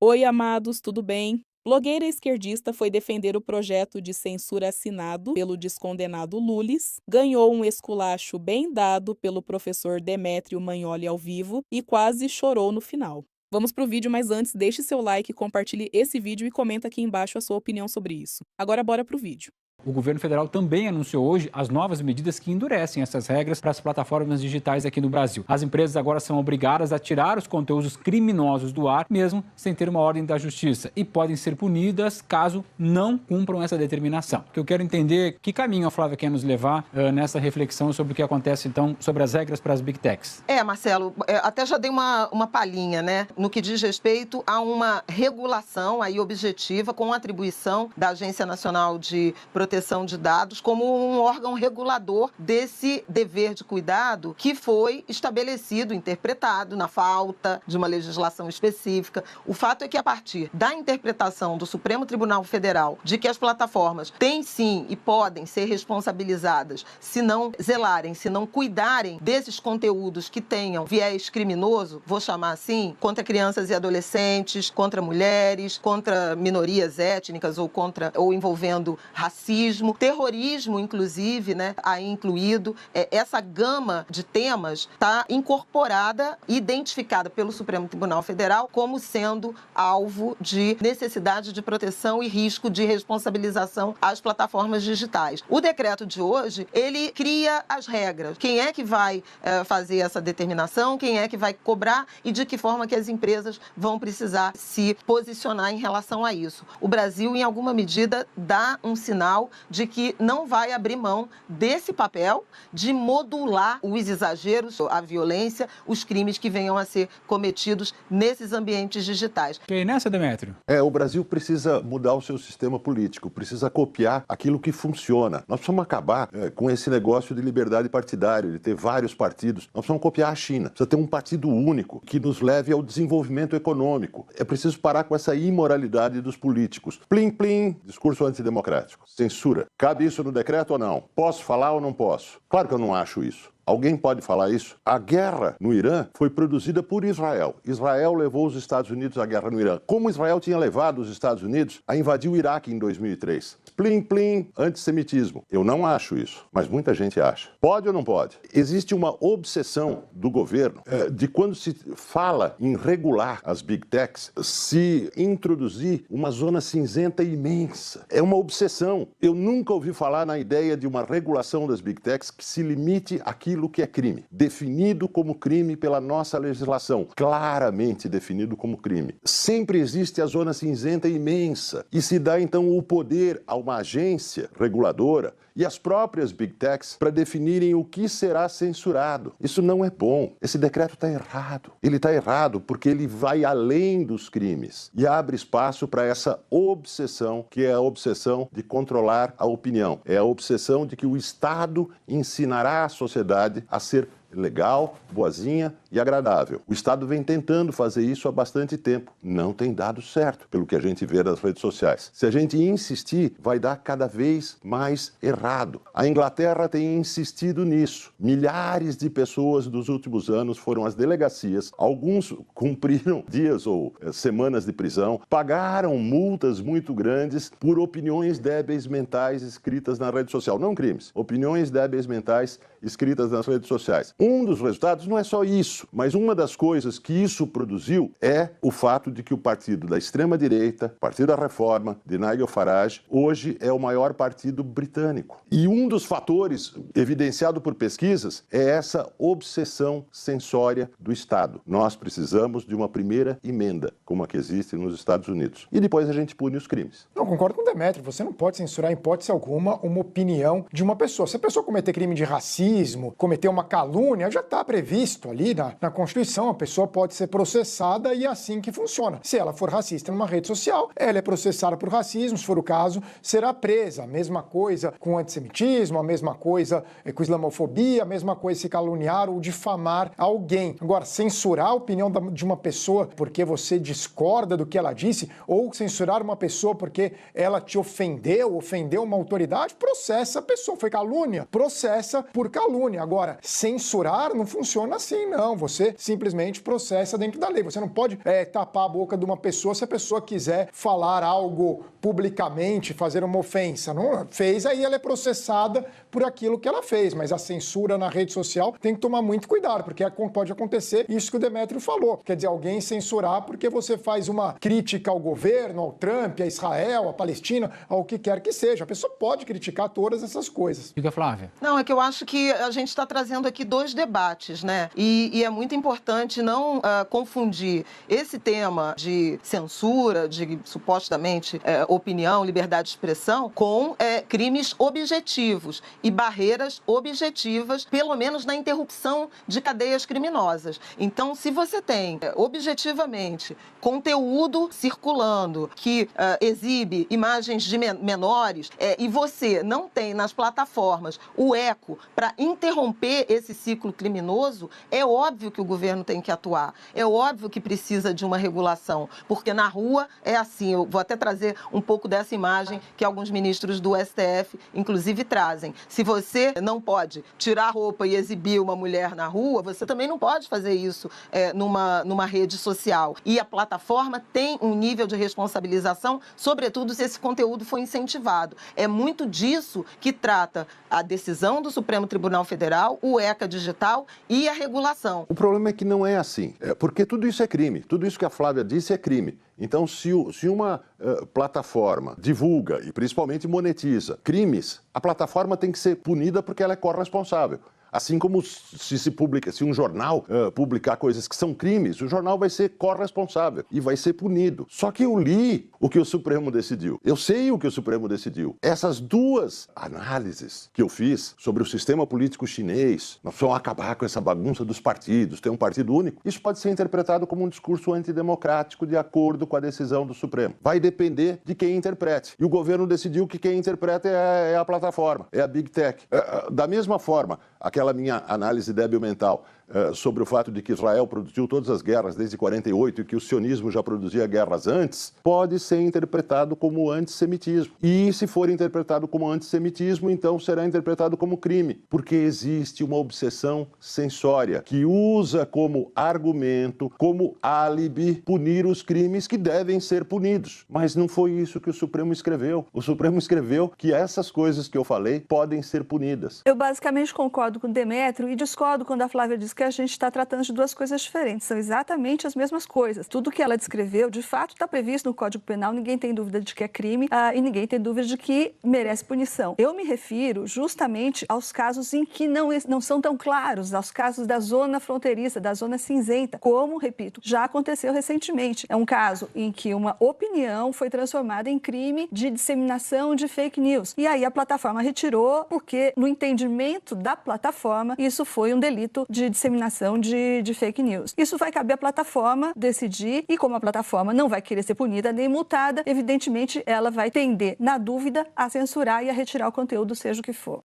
Oi, amados, tudo bem? Blogueira esquerdista foi defender o projeto de censura assinado pelo descondenado Lulis, ganhou um esculacho bem dado pelo professor Demétrio Magnoli ao vivo e quase chorou no final. Vamos pro vídeo, mas antes deixe seu like, compartilhe esse vídeo e comenta aqui embaixo a sua opinião sobre isso. Agora bora pro vídeo. O governo federal também anunciou hoje as novas medidas que endurecem essas regras para as plataformas digitais aqui no Brasil. As empresas agora são obrigadas a tirar os conteúdos criminosos do ar, mesmo sem ter uma ordem da justiça, e podem ser punidas caso não cumpram essa determinação. O que eu quero entender, que caminho a Flávia quer nos levar nessa reflexão sobre o que acontece, então, sobre as regras para as Big Techs? Marcelo, até já dei uma palhinha, né, no que diz respeito a uma regulação aí objetiva com atribuição da Agência Nacional de Proteção de Dados como um órgão regulador desse dever de cuidado que foi estabelecido, interpretado na falta de uma legislação específica. O fato é que, a partir da interpretação do Supremo Tribunal Federal de que as plataformas têm sim e podem ser responsabilizadas se não zelarem, se não cuidarem desses conteúdos que tenham viés criminoso, vou chamar assim, contra crianças e adolescentes, contra mulheres, contra minorias étnicas ou envolvendo racismo, terrorismo, inclusive, né, aí incluído. Essa gama de temas está incorporada e identificada pelo Supremo Tribunal Federal como sendo alvo de necessidade de proteção e risco de responsabilização às plataformas digitais. O decreto de hoje, ele cria as regras. Quem é que vai fazer essa determinação, quem é que vai cobrar e de que forma que as empresas vão precisar se posicionar em relação a isso. O Brasil, em alguma medida, dá um sinal de que não vai abrir mão desse papel de modular os exageros, a violência, os crimes que venham a ser cometidos nesses ambientes digitais. E aí nessa, Demétrio? O Brasil precisa mudar o seu sistema político, precisa copiar aquilo que funciona. Nós precisamos acabar com esse negócio de liberdade partidária, de ter vários partidos. Nós precisamos copiar a China. Precisa ter um partido único que nos leve ao desenvolvimento econômico. É preciso parar com essa imoralidade dos políticos. Plim, plim, discurso antidemocrático. Censura. Cabe isso no decreto ou não? Posso falar ou não posso? Claro que eu não acho isso. Alguém pode falar isso? A guerra no Irã foi produzida por Israel. Israel levou os Estados Unidos à guerra no Irã. Como Israel tinha levado os Estados Unidos a invadir o Iraque em 2003. Plim, plim, antissemitismo. Eu não acho isso, mas muita gente acha. Pode ou não pode? Existe uma obsessão do governo de quando se fala em regular as Big Techs, se introduzir uma zona cinzenta imensa. É uma obsessão. Eu nunca ouvi falar na ideia de uma regulação das Big Techs que se limite àquilo que é crime, definido como crime pela nossa legislação, claramente definido como crime. Sempre existe a zona cinzenta imensa e se dá então o poder a uma agência reguladora e as próprias Big Techs para definirem o que será censurado. Isso não é bom. Esse decreto está errado. Ele está errado porque ele vai além dos crimes e abre espaço para essa obsessão, que é a obsessão de controlar a opinião. É a obsessão de que o Estado ensinará a sociedade a ser legal, boazinha e agradável. O Estado vem tentando fazer isso há bastante tempo. Não tem dado certo, pelo que a gente vê nas redes sociais. Se a gente insistir, vai dar cada vez mais errado. A Inglaterra tem insistido nisso. Milhares de pessoas dos últimos anos foram às delegacias. Alguns cumpriram dias ou semanas de prisão, pagaram multas muito grandes por opiniões débeis mentais escritas na rede social. Não crimes, opiniões débeis mentais escritas nas redes sociais. Um dos resultados não é só isso, mas uma das coisas que isso produziu é o fato de que o partido da extrema-direita, Partido da Reforma, de Nigel Farage, hoje é o maior partido britânico. E um dos fatores evidenciado por pesquisas é essa obsessão censória do Estado. Nós precisamos de uma primeira emenda, como a que existe nos Estados Unidos. E depois a gente pune os crimes. Não, concordo com o Demétrio. Você não pode censurar, em hipótese alguma, uma opinião de uma pessoa. Se a pessoa cometer crime de racismo, cometer uma calúnia, já está previsto ali na Constituição. A pessoa pode ser processada e é assim que funciona. Se ela for racista numa rede social, ela é processada por racismo, se for o caso, será presa. A mesma coisa com antissemitismo, a mesma coisa com islamofobia, a mesma coisa se caluniar ou difamar alguém. Agora, censurar a opinião de uma pessoa porque você discorda do que ela disse, ou censurar uma pessoa porque ela te ofendeu uma autoridade, processa a pessoa. Foi calúnia? Processa por calúnia. Agora, censurar não funciona assim, não. você simplesmente processa dentro da lei. Você não pode tapar a boca de uma pessoa se a pessoa quiser falar algo publicamente, fazer uma ofensa. Não fez, aí ela é processada por aquilo que ela fez, mas a censura na rede social tem que tomar muito cuidado, porque pode acontecer isso que o Demétrio falou. Quer dizer, alguém censurar porque você faz uma crítica ao governo, ao Trump, a Israel, a Palestina, ao que quer que seja. A pessoa pode criticar todas essas coisas. Diga, Flávia. Não, é que eu acho que a gente está trazendo aqui dois debates, né? E é muito importante não confundir esse tema de censura, de supostamente opinião, liberdade de expressão, com crimes objetivos e barreiras objetivas, pelo menos na interrupção de cadeias criminosas. Então, se você tem objetivamente conteúdo circulando que exibe imagens de menores e você não tem nas plataformas o eco para interromper esse ciclo criminoso, é óbvio que o governo tem que atuar. É óbvio que precisa de uma regulação, porque na rua é assim. Eu vou até trazer um pouco dessa imagem que alguns ministros do STF, inclusive, trazem. Se você não pode tirar a roupa e exibir uma mulher na rua, você também não pode fazer isso numa rede social. E a plataforma tem um nível de responsabilização, sobretudo se esse conteúdo for incentivado. É muito disso que trata a decisão do Supremo Tribunal Federal, o ECA digital e a regulação. O problema é que não é assim, porque tudo isso é crime. Tudo isso que a Flávia disse é crime. Então, se uma plataforma divulga e principalmente monetiza crimes, a plataforma tem que ser punida porque ela é corresponsável. Assim como se um jornal publicar coisas que são crimes, o jornal vai ser corresponsável e vai ser punido. Só que eu li o que o Supremo decidiu. Eu sei o que o Supremo decidiu. Essas duas análises que eu fiz sobre o sistema político chinês, nós vamos acabar com essa bagunça dos partidos, ter um partido único, isso pode ser interpretado como um discurso antidemocrático de acordo com a decisão do Supremo. Vai depender de quem interprete. E o governo decidiu que quem interpreta é a plataforma, é a Big Tech. Da mesma forma, aquela minha análise débil mental sobre o fato de que Israel produziu todas as guerras desde 48 e que o sionismo já produzia guerras antes, pode ser interpretado como antissemitismo. E se for interpretado como antissemitismo, então será interpretado como crime, porque existe uma obsessão censória que usa como argumento, como álibi, punir os crimes que devem ser punidos. Mas não foi isso que o Supremo escreveu. O Supremo escreveu que essas coisas que eu falei podem ser punidas. Eu basicamente concordo com o Demétrio e discordo quando a Flávia diz que a gente está tratando de duas coisas diferentes. São exatamente as mesmas coisas. Tudo que ela descreveu, de fato, está previsto no Código Penal. Ninguém tem dúvida de que é crime e ninguém tem dúvida de que merece punição. Eu me refiro justamente aos casos em que não são tão claros, aos casos da zona fronteiriça, da zona cinzenta, como, repito, já aconteceu recentemente. É um caso em que uma opinião foi transformada em crime de disseminação de fake news. E aí a plataforma retirou, porque no entendimento da plataforma, isso foi um delito de disseminação de fake news. Isso vai caber à plataforma decidir, e como a plataforma não vai querer ser punida nem multada, evidentemente ela vai tender, na dúvida, a censurar e a retirar o conteúdo, seja o que for.